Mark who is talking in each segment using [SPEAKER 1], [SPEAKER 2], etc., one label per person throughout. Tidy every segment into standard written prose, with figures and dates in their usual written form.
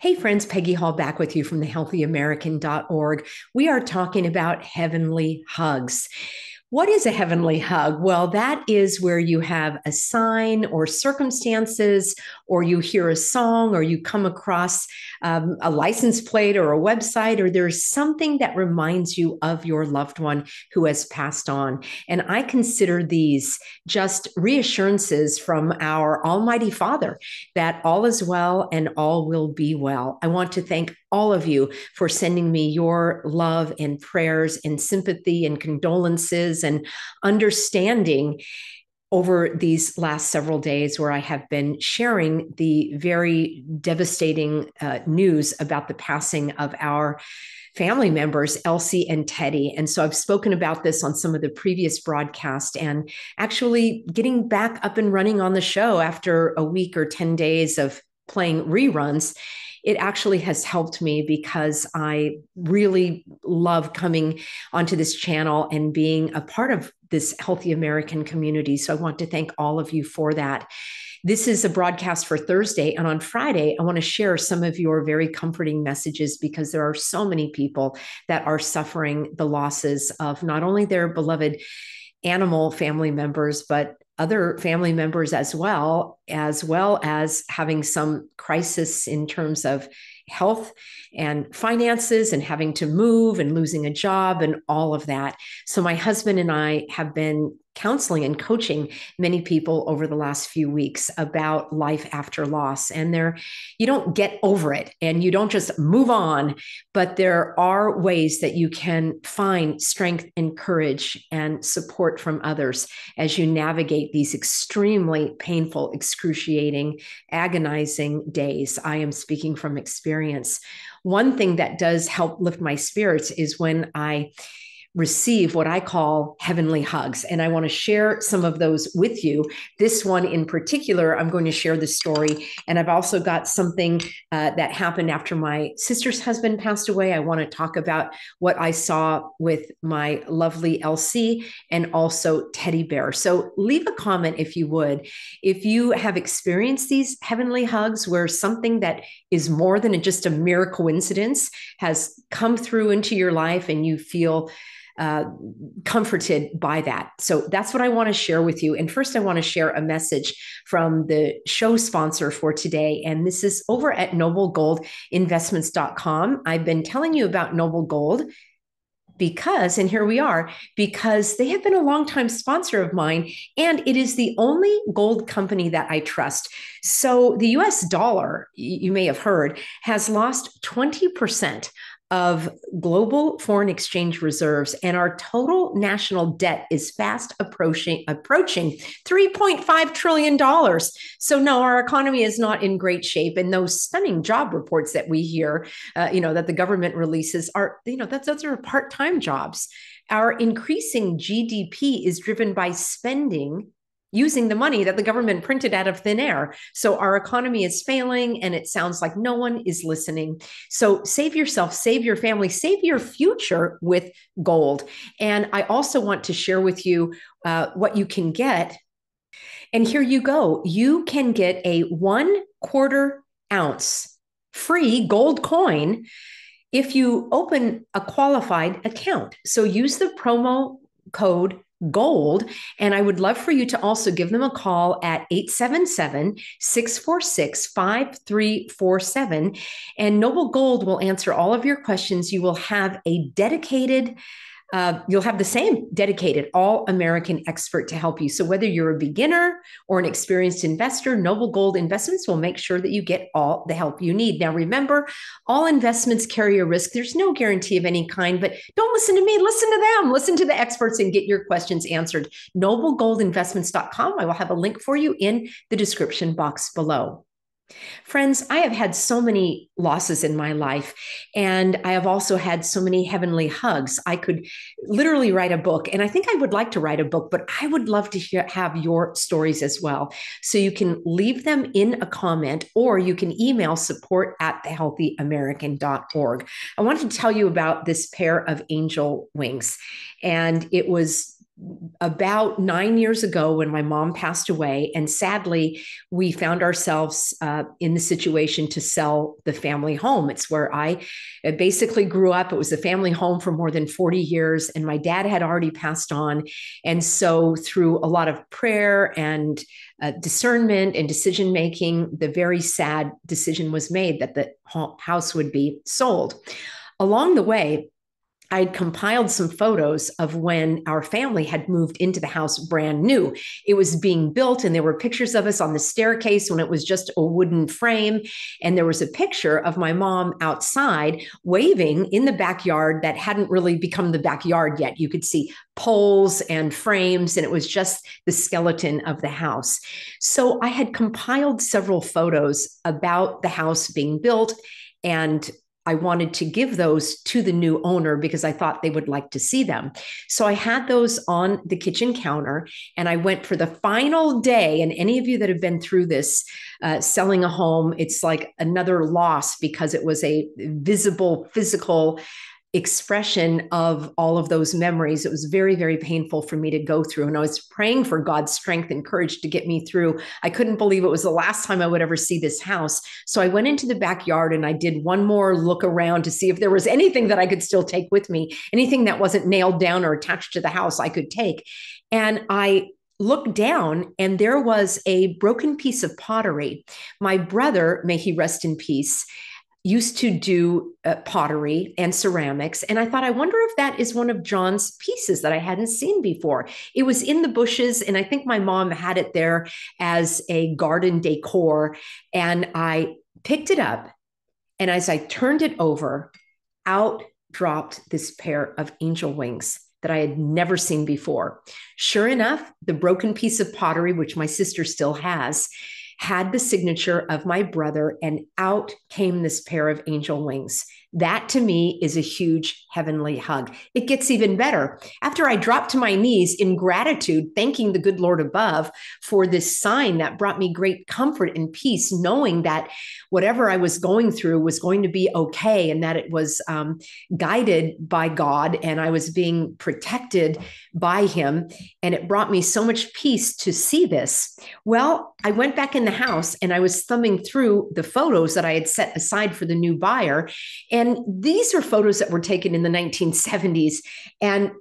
[SPEAKER 1] Hey friends, Peggy Hall back with you from the healthyamerican.org. We are talking about heavenly hugs. What is a heavenly hug? Well, that is where you have a sign or circumstances, or you hear a song, or you come across a license plate or a website, or there's something that reminds you of your loved one who has passed on. And I consider these just reassurances from our Almighty Father that all is well and all will be well. I want to thank all of you for sending me your love and prayers and sympathy and condolences and understanding over these last several days where I have been sharing the very devastating news about the passing of our family members, Elsie and Teddy. And so I've spoken about this on some of the previous broadcasts and actually getting back up and running on the show after a week or 10 days of playing reruns. It actually has helped me because I really love coming onto this channel and being a part of this Healthy American community. So I want to thank all of you for that. This is a broadcast for Thursday. And on Friday, I want to share some of your very comforting messages because there are so many people that are suffering the losses of not only their beloved animal family members, but other family members as well as having some crisis in terms of health and finances and having to move and losing a job and all of that. So my husband and I have been counseling and coaching many people over the last few weeks about life after loss. And you don't get over it and you don't just move on, but there are ways that you can find strength and courage and support from others as you navigate these extremely painful, excruciating, agonizing days. I am speaking from experience. One thing that does help lift my spirits is when I receive what I call heavenly hugs. And I want to share some of those with you. This one in particular, I'm going to share the story. And I've also got something that happened after my sister's husband passed away. I want to talk about what I saw with my lovely Elsie and also Teddy Bear. So leave a comment if you would. If you have experienced these heavenly hugs where something that is more than just a mere coincidence has come through into your life and you feel comforted by that. So that's what I want to share with you. And first, I want to share a message from the show sponsor for today. And this is over at noblegoldinvestments.com. I've been telling you about Noble Gold because, and here we are, because they have been a longtime sponsor of mine, and it is the only gold company that I trust. So the US dollar, you may have heard, has lost 20% of global foreign exchange reserves, and our total national debt is fast approaching $3.5 trillion. So no, our economy is not in great shape. And those stunning job reports that we hear, that the government releases are, those are part-time jobs. Our increasing GDP is driven by spending using the money that the government printed out of thin air. So our economy is failing, and it sounds like no one is listening. So save yourself, save your family, save your future with gold. And I also want to share with you what you can get. And here you go. You can get a 1/4 ounce free gold coin if you open a qualified account. So use the promo code GOLD. And I would love for you to also give them a call at 877-646-5347. And Noble Gold will answer all of your questions. You will have a dedicated you'll have the same dedicated all-American expert to help you. So whether you're a beginner or an experienced investor, Noble Gold Investments will make sure that you get all the help you need. Now, remember, all investments carry a risk. There's no guarantee of any kind, but don't listen to me. Listen to them. Listen to the experts and get your questions answered. NobleGoldInvestments.com. I will have a link for you in the description box below. Friends, I have had so many losses in my life, and I have also had so many heavenly hugs. I could literally write a book, and I think I would like to write a book, but I would love to have your stories as well. So you can leave them in a comment, or you can email support@thehealthyamerican.org. I want to tell you about this pair of angel wings, and it was about 9 years ago when my mom passed away. And sadly, we found ourselves in the situation to sell the family home. It's where I basically grew up. It was a family home for more than 40 years, and my dad had already passed on. And so, through a lot of prayer and discernment and decision making, the very sad decision was made that the house would be sold. Along the way, I'd compiled some photos of when our family had moved into the house brand new. It was being built, and there were pictures of us on the staircase when it was just a wooden frame. And there was a picture of my mom outside waving in the backyard that hadn't really become the backyard yet. You could see poles and frames, and it was just the skeleton of the house. So I had compiled several photos about the house being built, and I wanted to give those to the new owner because I thought they would like to see them. So I had those on the kitchen counter, and I went for the final day. And any of you that have been through this, selling a home, it's like another loss because it was a visible, physical expression of all of those memories. It was very, very painful for me to go through. And I was praying for God's strength and courage to get me through. I couldn't believe it was the last time I would ever see this house. So I went into the backyard and I did one more look around to see if there was anything that I could still take with me, anything that wasn't nailed down or attached to the house I could take. And I looked down, and there was a broken piece of pottery. My brother, may he rest in peace, used to do pottery and ceramics. And I thought, I wonder if that is one of John's pieces that I hadn't seen before. It was in the bushes, and I think my mom had it there as a garden decor. And I picked it up, and as I turned it over, out dropped this pair of angel wings that I had never seen before. Sure enough, the broken piece of pottery, which my sister still has, had the signature of my brother, and out came this pair of angel wings. That to me is a huge heavenly hug. It gets even better. After I dropped to my knees in gratitude, thanking the good Lord above for this sign that brought me great comfort and peace, knowing that whatever I was going through was going to be okay, and that it was guided by God, and I was being protected by Him. And it brought me so much peace to see this. Well, I went back in the house and I was thumbing through the photos that I had set aside for the new buyer. And these are photos that were taken in the 1970s. And,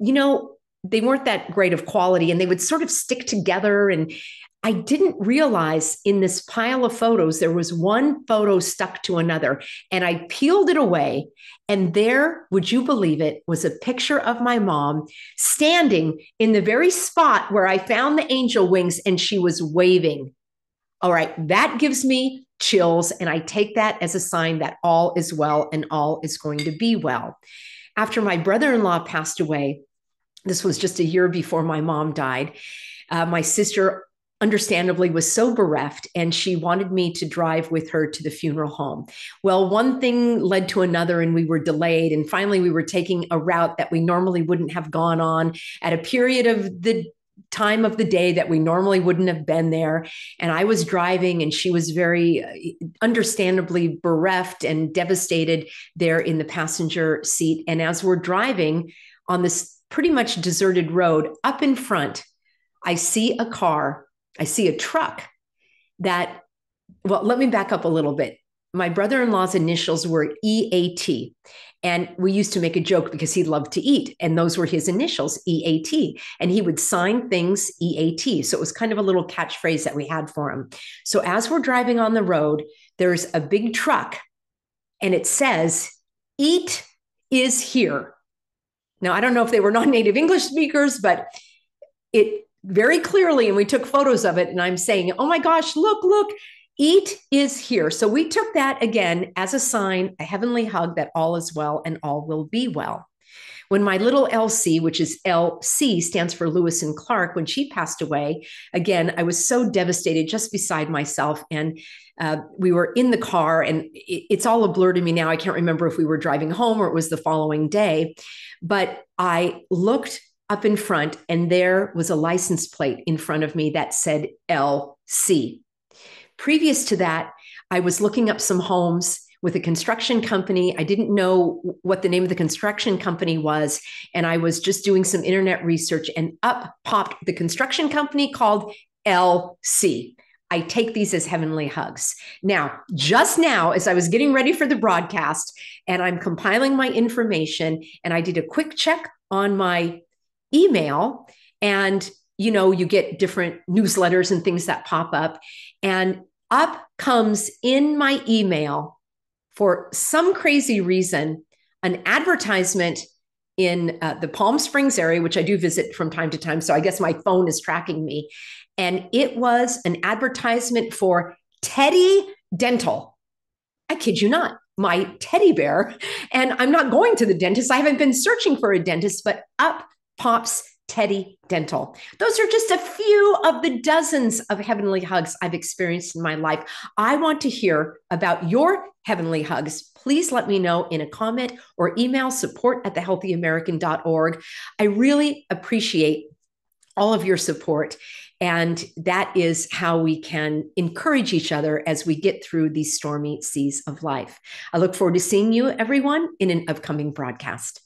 [SPEAKER 1] they weren't that great of quality, and they would sort of stick together. And I didn't realize in this pile of photos, there was one photo stuck to another. And I peeled it away. And there, would you believe it, was a picture of my mom standing in the very spot where I found the angel wings, and she was waving. All right, that gives me chills, and I take that as a sign that all is well and all is going to be well. After my brother-in-law passed away, this was just a year before my mom died, my sister understandably was so bereft, and she wanted me to drive with her to the funeral home. Well, one thing led to another, and we were delayed. And finally, we were taking a route that we normally wouldn't have gone on at a period of the time of the day that we normally wouldn't have been there. And I was driving, and she was very understandably bereft and devastated there in the passenger seat. And as we're driving on this pretty much deserted road, up in front, I see a car, I see a truck that, well, let me back up a little bit. My brother-in-law's initials were EAT. And we used to make a joke because he loved to eat, and those were his initials, EAT. And he would sign things EAT. So it was kind of a little catchphrase that we had for him. So as we're driving on the road, there's a big truck, and it says, "Eat is here." Now, I don't know if they were non-native English speakers, but it very clearly, and we took photos of it, and I'm saying, oh my gosh, look, eat is here. So we took that again as a sign, a heavenly hug that all is well and all will be well. When my little LC, which is LC, stands for Lewis and Clark, when she passed away, again, I was so devastated, just beside myself. And we were in the car, and it's all a blur to me now. I can't remember if we were driving home or it was the following day. But I looked up in front, and there was a license plate in front of me that said LC. Previous to that, I was looking up some homes with a construction company. I didn't know what the name of the construction company was. And I was just doing some internet research, and up popped the construction company called LC. I take these as heavenly hugs. Now, just now, as I was getting ready for the broadcast and I'm compiling my information, and I did a quick check on my email, and you get different newsletters and things that pop up, and up comes in my email, for some crazy reason, an advertisement in the Palm Springs area, which I do visit from time to time. So I guess my phone is tracking me. And it was an advertisement for Teddy Dental. I kid you not, my teddy bear. And I'm not going to the dentist. I haven't been searching for a dentist, but up pops Teddy Dental. Those are just a few of the dozens of heavenly hugs I've experienced in my life. I want to hear about your heavenly hugs. Please let me know in a comment or email support@thehealthyamerican.org. I really appreciate all of your support. And that is how we can encourage each other as we get through these stormy seas of life. I look forward to seeing you, everyone, in an upcoming broadcast.